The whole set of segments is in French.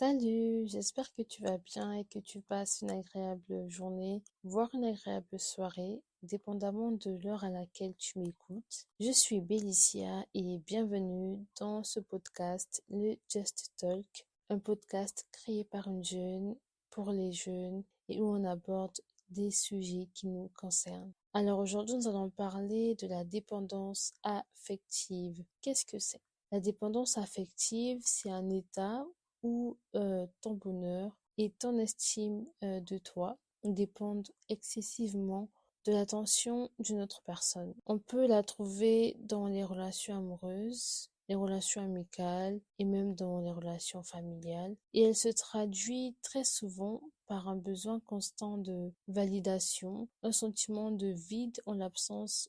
Salut, j'espère que tu vas bien et que tu passes une agréable journée, voire une agréable soirée, dépendamment de l'heure à laquelle tu m'écoutes. Je suis Bélicia et bienvenue dans ce podcast, le Just Talk, un podcast créé par une jeune, pour les jeunes, et où on aborde des sujets qui nous concernent. Alors aujourd'hui, nous allons parler de la dépendance affective. Qu'est-ce que c'est? La dépendance affective, c'est un état où ton bonheur et ton estime de toi dépendent excessivement de l'attention d'une autre personne. On peut la trouver dans les relations amoureuses, les relations amicales et même dans les relations familiales. Et elle se traduit très souvent par un besoin constant de validation, un sentiment de vide en l'absence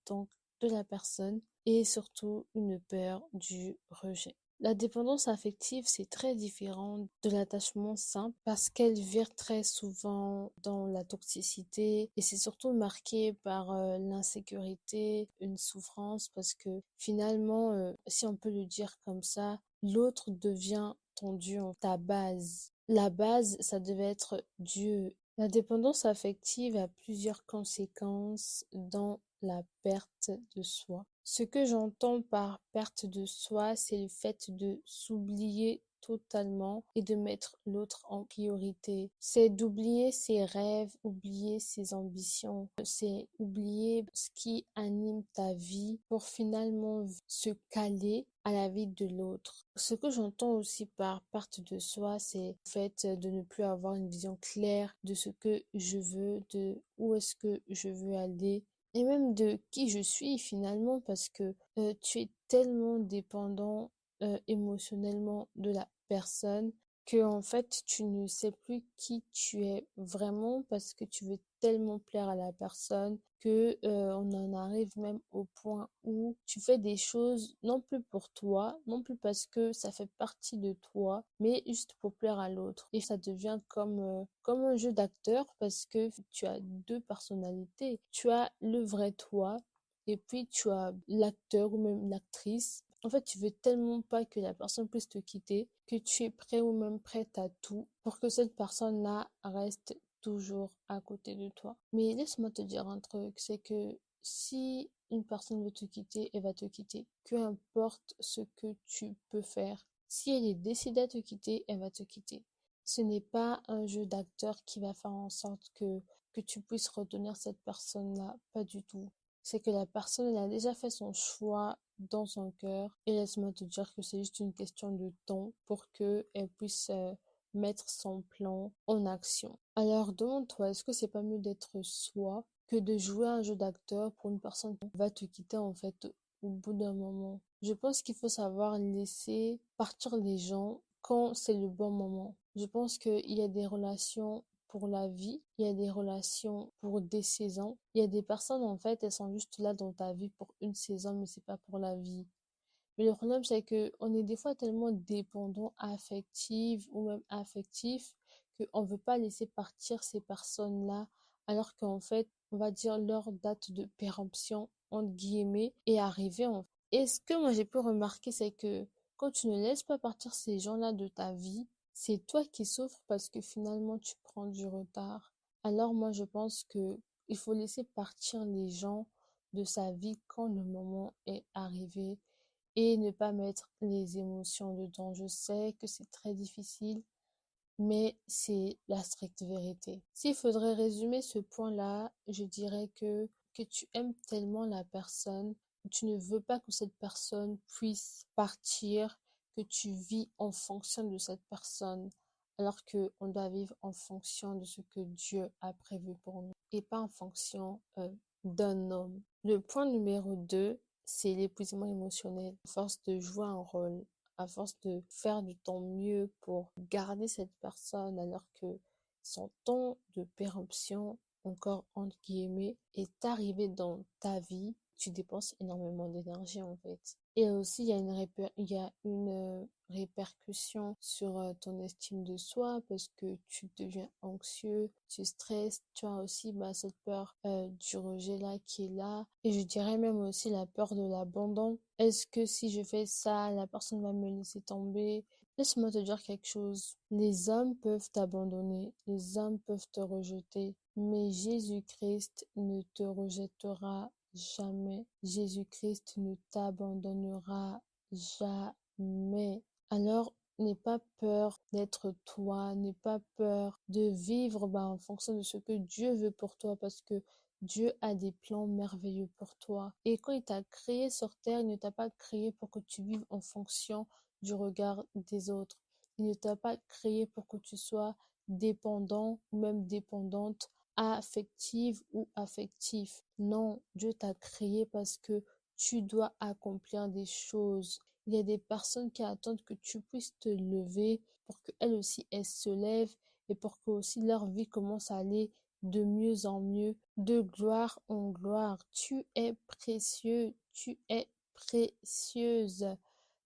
donc de la personne et surtout une peur du rejet. La dépendance affective, c'est très différent de l'attachement simple parce qu'elle vire très souvent dans la toxicité et c'est surtout marqué par l'insécurité, une souffrance parce que finalement, si on peut le dire comme ça, l'autre devient ton Dieu, ta base. La base, ça devait être Dieu. La dépendance affective a plusieurs conséquences dans la perte de soi. Ce que j'entends par perte de soi, c'est le fait de s'oublier totalement et de mettre l'autre en priorité. C'est d'oublier ses rêves, oublier ses ambitions, c'est oublier ce qui anime ta vie pour finalement se caler à la vie de l'autre. Ce que j'entends aussi par perte de soi, c'est le fait de ne plus avoir une vision claire de ce que je veux, de où est-ce que je veux aller et même de qui je suis finalement parce que tu es tellement dépendant émotionnellement de la personne que en fait tu ne sais plus qui tu es vraiment parce que tu veux tellement plaire à la personne que on en arrive même au point où tu fais des choses non plus pour toi, non plus parce que ça fait partie de toi, mais juste pour plaire à l'autre. Et ça devient comme un jeu d'acteur parce que tu as deux personnalités. Tu as le vrai toi et puis tu as l'acteur ou même l'actrice. En fait, tu veux tellement pas que la personne puisse te quitter que tu es prêt ou même prête à tout pour que cette personne-là reste toujours à côté de toi. Mais laisse-moi te dire un truc, c'est que si une personne veut te quitter, elle va te quitter. Peu importe ce que tu peux faire. Si elle est décidée à te quitter, elle va te quitter. Ce n'est pas un jeu d'acteur qui va faire en sorte que tu puisses retenir cette personne-là. Pas du tout. C'est que la personne, elle a déjà fait son choix dans son cœur. Et laisse-moi te dire que c'est juste une question de temps pour qu'elle puisse mettre son plan en action. Alors demande-toi, est-ce que c'est pas mieux d'être soi que de jouer un jeu d'acteur pour une personne qui va te quitter en fait au bout d'un moment? Je pense qu'il faut savoir laisser partir les gens quand c'est le bon moment. Je pense qu'il y a des relations pour la vie, il y a des relations pour des saisons. Il y a des personnes en fait, elles sont juste là dans ta vie pour une saison, mais c'est pas pour la vie. Mais le problème, c'est que on est des fois tellement dépendant affectif ou même affectif qu'on veut pas laisser partir ces personnes-là, alors qu'en fait, on va dire leur date de péremption, entre guillemets, est arrivée. Et ce que moi j'ai pu remarquer, c'est que quand tu ne laisses pas partir ces gens-là de ta vie, c'est toi qui souffres parce que finalement tu prends du retard. Alors moi je pense que il faut laisser partir les gens de sa vie quand le moment est arrivé et ne pas mettre les émotions dedans. Je sais que c'est très difficile, mais c'est la stricte vérité. S'il faudrait résumer ce point-là, je dirais que tu aimes tellement la personne, que tu ne veux pas que cette personne puisse partir, que tu vis en fonction de cette personne, alors que on doit vivre en fonction de ce que Dieu a prévu pour nous et pas en fonction d'un homme. Le point numéro 2, c'est l'épuisement émotionnel. À force de jouer un rôle, à force de faire de ton mieux pour garder cette personne alors que son temps de péremption, encore entre guillemets, est arrivé dans ta vie, tu dépenses énormément d'énergie en fait. Et aussi, il y a une répercussion sur ton estime de soi parce que tu deviens anxieux, tu stresses, tu as aussi cette peur du rejet là qui est là. Et je dirais même aussi la peur de l'abandon. Est-ce que si je fais ça, la personne va me laisser tomber? Laisse-moi te dire quelque chose. Les hommes peuvent t'abandonner, les hommes peuvent te rejeter, mais Jésus-Christ ne te rejettera jamais. Jésus-Christ ne t'abandonnera jamais. Alors, n'aie pas peur d'être toi, n'aie pas peur de vivre en fonction de ce que Dieu veut pour toi, parce que Dieu a des plans merveilleux pour toi. Et quand il t'a créé sur terre, il ne t'a pas créé pour que tu vives en fonction du regard des autres. Il ne t'a pas créé pour que tu sois dépendant ou même dépendante, affective ou affectif. Non, Dieu t'a créé parce que tu dois accomplir des choses. Il y a des personnes qui attendent que tu puisses te lever pour qu'elles aussi, elles se lèvent et pour que aussi leur vie commence à aller de mieux en mieux, de gloire en gloire. Tu es précieux, tu es précieuse.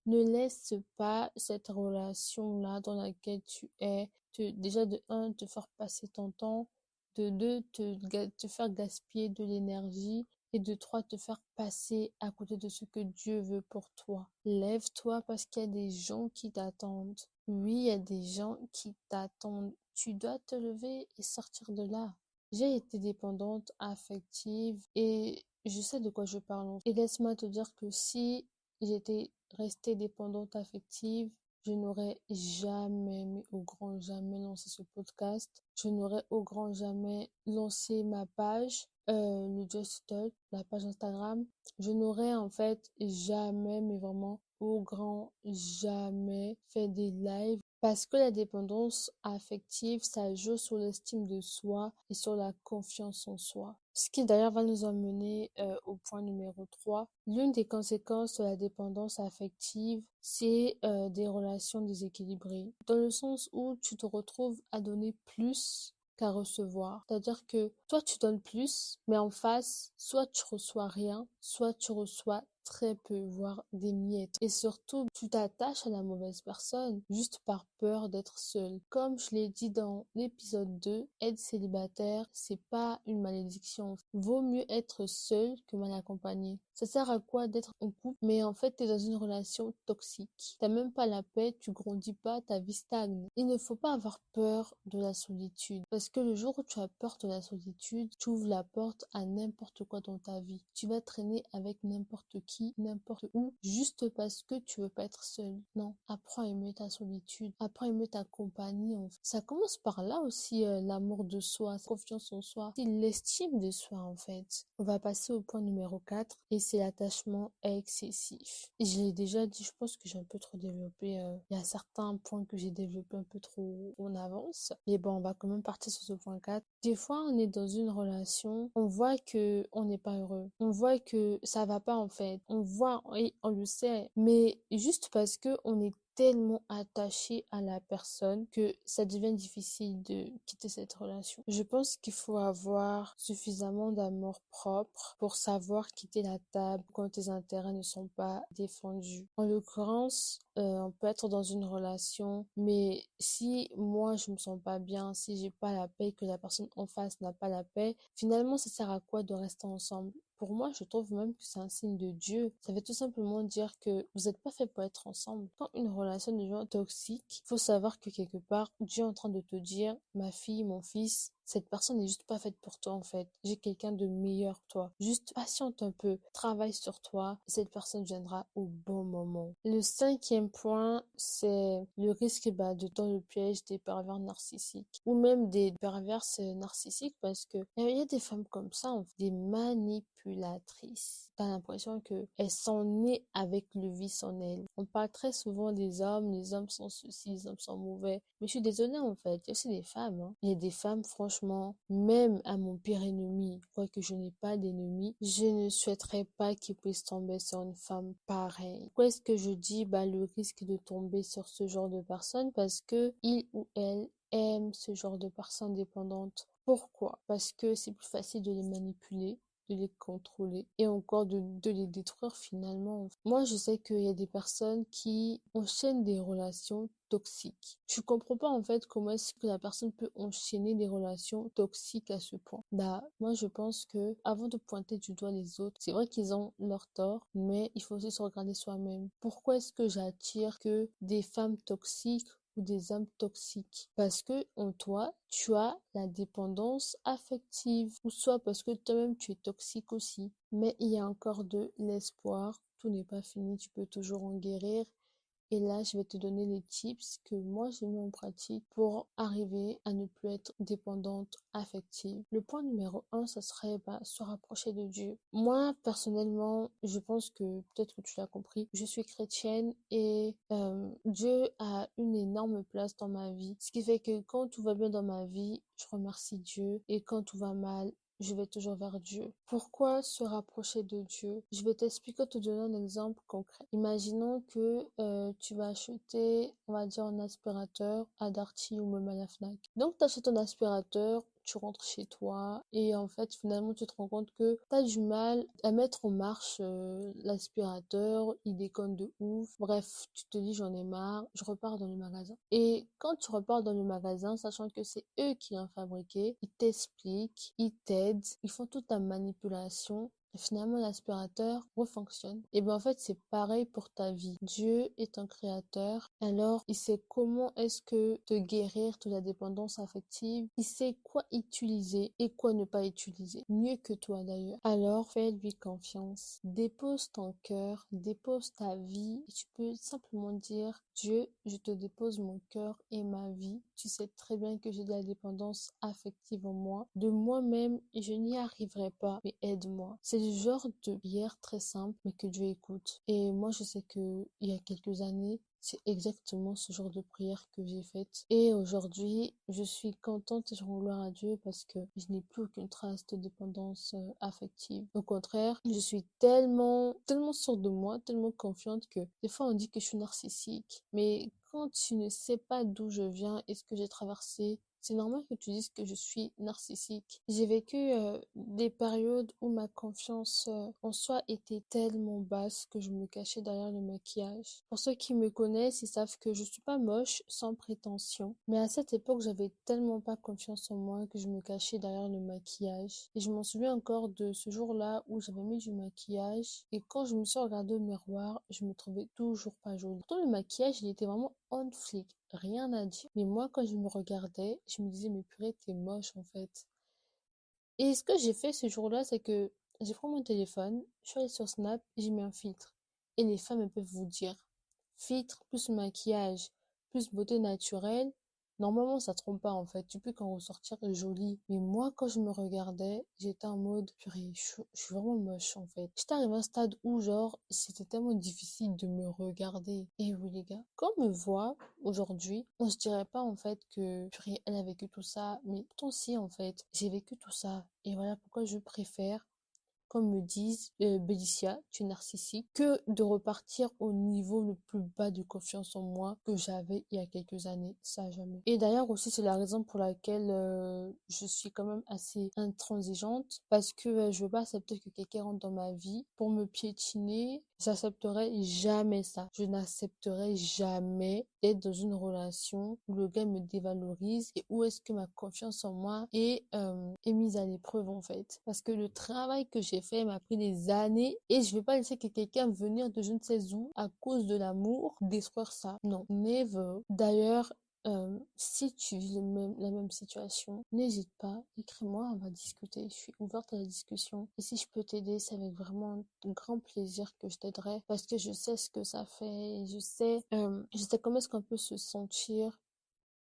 Ne laisse pas cette relation-là dans laquelle tu es, déjà de un, te faire passer ton temps, de deux, te faire gaspiller de l'énergie et de trois, te faire passer à côté de ce que Dieu veut pour toi. Lève-toi parce qu'il y a des gens qui t'attendent. Oui, il y a des gens qui t'attendent. Tu dois te lever et sortir de là. J'ai été dépendante affective et je sais de quoi je parle. Et laisse-moi te dire que si j'étais restée dépendante affective, je n'aurais jamais, mais au grand jamais lancé ce podcast. Je n'aurais au grand jamais lancé ma page, le Just Talk, la page Instagram. Je n'aurais en fait jamais, mais vraiment au grand jamais fait des lives. Parce que la dépendance affective, ça joue sur l'estime de soi et sur la confiance en soi. Ce qui d'ailleurs va nous emmener au point numéro 3. L'une des conséquences de la dépendance affective, c'est des relations déséquilibrées. Dans le sens où tu te retrouves à donner plus qu'à recevoir. C'est-à-dire que toi tu donnes plus, mais en face, soit tu reçois rien, soit tu reçois très peu, voire des miettes. Et surtout, tu t'attaches à la mauvaise personne juste par peur d'être seule. Comme je l'ai dit dans l'épisode 2, être célibataire, c'est pas une malédiction. Vaut mieux être seul que mal accompagné. Ça sert à quoi d'être en couple, mais en fait, t'es dans une relation toxique. T'as même pas la paix, tu grandis pas, ta vie stagne. Il ne faut pas avoir peur de la solitude. Parce que le jour où tu as peur de la solitude, tu ouvres la porte à n'importe quoi dans ta vie. Tu vas traîner avec n'importe qui, n'importe où, juste parce que tu veux pas être seul. Non, apprends à aimer ta solitude, apprends à aimer ta compagnie. En fait. Ça commence par là aussi, l'amour de soi, la confiance en soi, c'est l'estime de soi en fait. On va passer au point numéro 4 et c'est l'attachement excessif. Et je l'ai déjà dit, je pense que j'ai un peu trop développé. Il y a certains points que j'ai développés un peu trop en avance. Mais bon, on va quand même partir sur ce point 4. Des fois, on est dans une relation, on voit que on n'est pas heureux. On voit que ça va pas en fait. On voit et on le sait. Mais juste parce que on est tellement attaché à la personne que ça devient difficile de quitter cette relation. Je pense qu'il faut avoir suffisamment d'amour propre pour savoir quitter la table quand tes intérêts ne sont pas défendus. En l'occurrence, on peut être dans une relation, mais si moi je me sens pas bien, si j'ai pas la paix, que la personne en face n'a pas la paix, finalement ça sert à quoi de rester ensemble? Pour moi, je trouve même que c'est un signe de Dieu. Ça veut tout simplement dire que vous n'êtes pas fait pour être ensemble. Quand une relation devient toxique, il faut savoir que quelque part, Dieu est en train de te dire, ma fille, mon fils, cette personne n'est juste pas faite pour toi en fait. J'ai quelqu'un de meilleur que toi. Juste patiente un peu, travaille sur toi, et cette personne viendra au bon moment. Le cinquième point, c'est le risque de dans le piège des pervers narcissiques ou même des perverses narcissiques parce que il y a des femmes comme ça, en fait, des manipulatrices. T'as l'impression que elles sont nées avec le vice en elles. On parle très souvent des hommes, les hommes sont ceci, les hommes sont mauvais. Mais je suis désolée en fait, il y a aussi des femmes. Hein. Il y a des femmes, franchement, même à mon pire ennemi, quoique je n'ai pas d'ennemi, je ne souhaiterais pas qu'il puisse tomber sur une femme pareille. Pourquoi est-ce que je dis le risque de tomber sur ce genre de personne? Parce que il ou elle aime ce genre de personnes dépendantes. Pourquoi? Parce que c'est plus facile de les manipuler, de les contrôler et encore de les détruire finalement. Moi, je sais qu'il y a des personnes qui enchaînent des relations toxique. Tu comprends pas en fait comment est-ce que la personne peut enchaîner des relations toxiques à ce point. Bah, moi je pense que avant de pointer du doigt les autres, c'est vrai qu'ils ont leur tort, mais il faut aussi se regarder soi-même. Pourquoi est-ce que j'attire que des femmes toxiques ou des hommes toxiques? Parce que en toi, tu as la dépendance affective, ou soit parce que toi-même tu es toxique aussi. Mais il y a encore de l'espoir, tout n'est pas fini, tu peux toujours en guérir. Et là, je vais te donner les tips que moi j'ai mis en pratique pour arriver à ne plus être dépendante affective. Le point numéro un, ça serait se rapprocher de Dieu. Moi, personnellement, je pense que peut-être que tu l'as compris, je suis chrétienne et Dieu a une énorme place dans ma vie. Ce qui fait que quand tout va bien dans ma vie, je remercie Dieu et quand tout va mal, je vais toujours vers Dieu. Pourquoi se rapprocher de Dieu? Je vais t'expliquer, te donner un exemple concret. Imaginons que tu vas acheter, on va dire, un aspirateur à Darty ou même à la Fnac. Donc, tu achètes un aspirateur, tu rentres chez toi et en fait, finalement, tu te rends compte que tu as du mal à mettre en marche l'aspirateur, il déconne de ouf. Bref, tu te dis, j'en ai marre, je repars dans le magasin. Et quand tu repars dans le magasin, sachant que c'est eux qui l'ont fabriqué, ils t'expliquent, ils t'aident, ils font toute ta manipulation. Et finalement, l'aspirateur refonctionne. Et bien en fait, c'est pareil pour ta vie. Dieu est un créateur. Alors, il sait comment est-ce que te guérir de la dépendance affective. Il sait quoi utiliser et quoi ne pas utiliser. Mieux que toi d'ailleurs. Alors, fais-lui confiance. Dépose ton cœur, dépose ta vie. Et tu peux simplement dire, Dieu, je te dépose mon cœur et ma vie. Tu sais très bien que j'ai de la dépendance affective en moi. De moi-même, je n'y arriverai pas, mais aide-moi. C'est le genre de prière très simple, mais que Dieu écoute. Et moi, je sais que il y a quelques années, c'est exactement ce genre de prière que j'ai faite. Et aujourd'hui, je suis contente et je rends gloire à Dieu parce que je n'ai plus aucune trace de dépendance affective. Au contraire, je suis tellement sûre de moi, tellement confiante que des fois on dit que je suis narcissique. Mais quand tu ne sais pas d'où je viens et ce que j'ai traversé, c'est normal que tu dises que je suis narcissique. J'ai vécu des périodes où ma confiance en soi était tellement basse que je me cachais derrière le maquillage. Pour ceux qui me connaissent, ils savent que je suis pas moche, sans prétention. Mais à cette époque, j'avais tellement pas confiance en moi que je me cachais derrière le maquillage. Et je m'en souviens encore de ce jour-là où j'avais mis du maquillage. Et quand je me suis regardée au miroir, je me trouvais toujours pas jolie. Pourtant, le maquillage, il était vraiment on flic. Rien à dire. Mais moi, quand je me regardais, je me disais, mais purée, t'es moche en fait. Et ce que j'ai fait ce jour-là, c'est que j'ai pris mon téléphone, je suis allée sur Snap, j'ai mis un filtre. Et les femmes, elles peuvent vous dire, filtre plus maquillage, plus beauté naturelle, normalement ça trompe pas en fait, tu peux qu'en ressortir jolie. Mais moi quand je me regardais, j'étais en mode, purée, je suis vraiment moche en fait. J'étais arrivée à un stade où genre, c'était tellement difficile de me regarder. Et oui les gars, quand on me voit aujourd'hui, on se dirait pas en fait que, purée, elle a vécu tout ça, mais pourtant si en fait, j'ai vécu tout ça. Et voilà pourquoi je préfère qu'on me dise Bélicia, tu es narcissique, que de repartir au niveau le plus bas de confiance en moi que j'avais il y a quelques années. Ça, jamais. Et d'ailleurs aussi, c'est la raison pour laquelle je suis quand même assez intransigeante parce que je veux pas accepter que quelqu'un rentre dans ma vie pour me piétiner. J'accepterai jamais ça. Je n'accepterai jamais d'être dans une relation où le gars me dévalorise et où est-ce que ma confiance en moi est mise à l'épreuve en fait. Parce que le travail que j'ai fait m'a pris des années et je vais pas laisser que quelqu'un venir de je ne sais où à cause de l'amour détruire ça. Non, never. D'ailleurs, si tu vis la même situation, n'hésite pas, écris-moi, on va discuter. Je suis ouverte à la discussion. Et si je peux t'aider, c'est avec vraiment un grand plaisir que je t'aiderai parce que je sais ce que ça fait. Et je sais comment est-ce qu'on peut se sentir.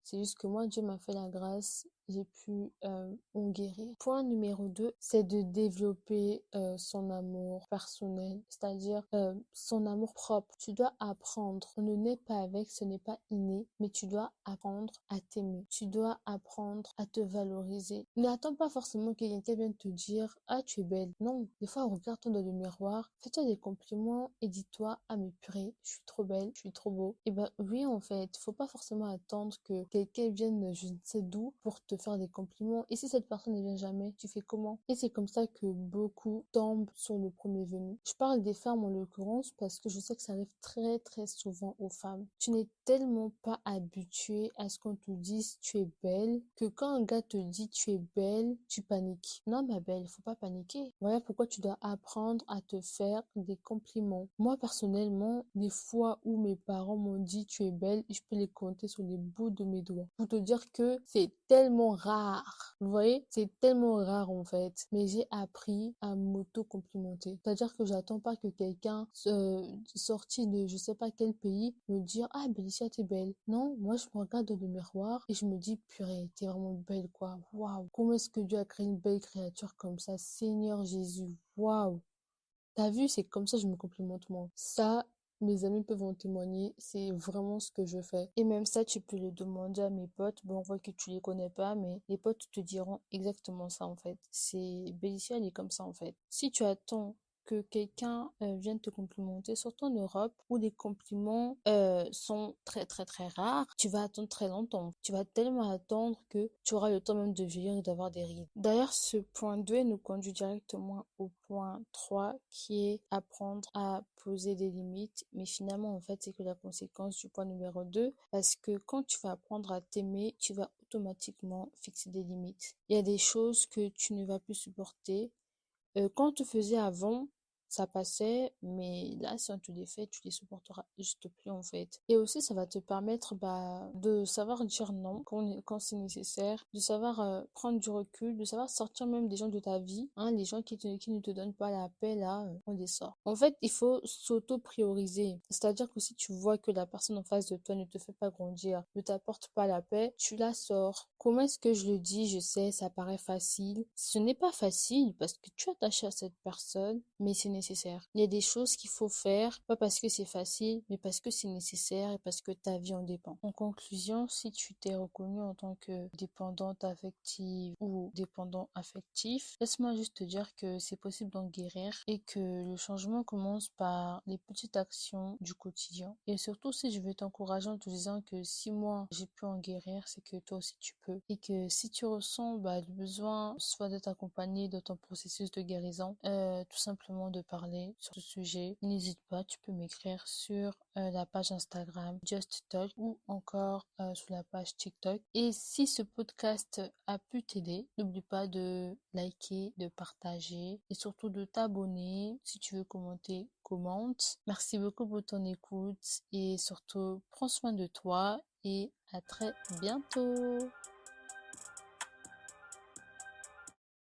C'est juste que moi, Dieu m'a fait la grâce, j'ai pu en guérir. Point numéro 2, c'est de développer son amour personnel, c'est-à-dire son amour propre. Tu dois apprendre. On ne naît pas avec, ce n'est pas inné, mais tu dois apprendre à t'aimer. Tu dois apprendre à te valoriser. N'attends pas forcément que quelqu'un vienne te dire « Ah, tu es belle ». Non, des fois, regarde-toi dans le miroir, fais-toi des compliments et dis-toi « Ah, mais purée, je suis trop belle, je suis trop beau ». Et ben oui, en fait, faut pas forcément attendre que quelqu'un vienne je ne sais d'où pour te faire des compliments. Et si cette personne ne vient jamais, tu fais comment? Et c'est comme ça que beaucoup tombent sur le premier venu. Je parle des femmes en l'occurrence parce que je sais que ça arrive très très souvent aux femmes. Tu n'es tellement pas habitué à ce qu'on te dise tu es belle que quand un gars te dit tu es belle, tu paniques. Non ma belle, il faut pas paniquer. Voilà pourquoi tu dois apprendre à te faire des compliments. Moi personnellement, les fois où mes parents m'ont dit tu es belle, je peux les compter sur les bouts de mes doigts. Pour te dire que c'est tellement rare. Vous voyez, c'est tellement rare en fait. Mais j'ai appris à m'auto-complimenter. C'est-à-dire que j'attends pas que quelqu'un sorti de je sais pas quel pays me dise ah Bélicia t'es belle. Non, moi je me regarde dans le miroir et je me dis purée, t'es vraiment belle quoi. Waouh, comment est-ce que Dieu a créé une belle créature comme ça, Seigneur Jésus. Waouh. T'as vu, c'est comme ça que je me complimente moi. Ça, mes amis peuvent en témoigner, c'est vraiment ce que je fais. Et même ça, tu peux le demander à mes potes. Bon, on voit que tu les connais pas, mais les potes te diront exactement ça en fait. C'est Bélicia, elle est comme ça en fait. Si tu attends que quelqu'un vienne te complimenter, surtout en Europe, où les compliments sont très très très rares, tu vas attendre très longtemps. Tu vas tellement attendre que tu auras le temps même de vieillir et d'avoir des rides. D'ailleurs, ce point 2 nous conduit directement au point 3 qui est apprendre à poser des limites. Mais finalement, en fait, c'est que la conséquence du point numéro 2 parce que quand tu vas apprendre à t'aimer, tu vas automatiquement fixer des limites. Il y a des choses que tu ne vas plus supporter. Quand on te faisait avant, ça passait, mais là, si on te les fait, tu les supporteras juste plus en fait. Et aussi, ça va te permettre de savoir dire non quand c'est nécessaire, de savoir prendre du recul, de savoir sortir même des gens de ta vie, hein, les gens qui ne te donnent pas la paix, là, on les sort. En fait, il faut s'auto-prioriser. C'est-à-dire que si tu vois que la personne en face de toi ne te fait pas grandir, ne t'apporte pas la paix, tu la sors. Comment est-ce que je le dis? Je sais, ça paraît facile. Ce n'est pas facile parce que tu es attaché à cette personne, mais c'est nécessaire. Il y a des choses qu'il faut faire, pas parce que c'est facile, mais parce que c'est nécessaire et parce que ta vie en dépend. En conclusion, si tu t'es reconnue en tant que dépendante affective ou dépendant affectif, laisse-moi juste te dire que c'est possible d'en guérir et que le changement commence par les petites actions du quotidien. Et surtout, si je veux t'encourager en te disant que si moi j'ai pu en guérir, c'est que toi aussi tu peux. Et que si tu ressens le besoin soit d'être accompagné dans ton processus de guérison, tout simplement de parler sur ce sujet, n'hésite pas, tu peux m'écrire sur la page Instagram Just Talk ou encore sur la page TikTok. Et si ce podcast a pu t'aider, n'oublie pas de liker, de partager et surtout de t'abonner. Si tu veux commenter, commente. Merci beaucoup pour ton écoute et surtout prends soin de toi et à très bientôt.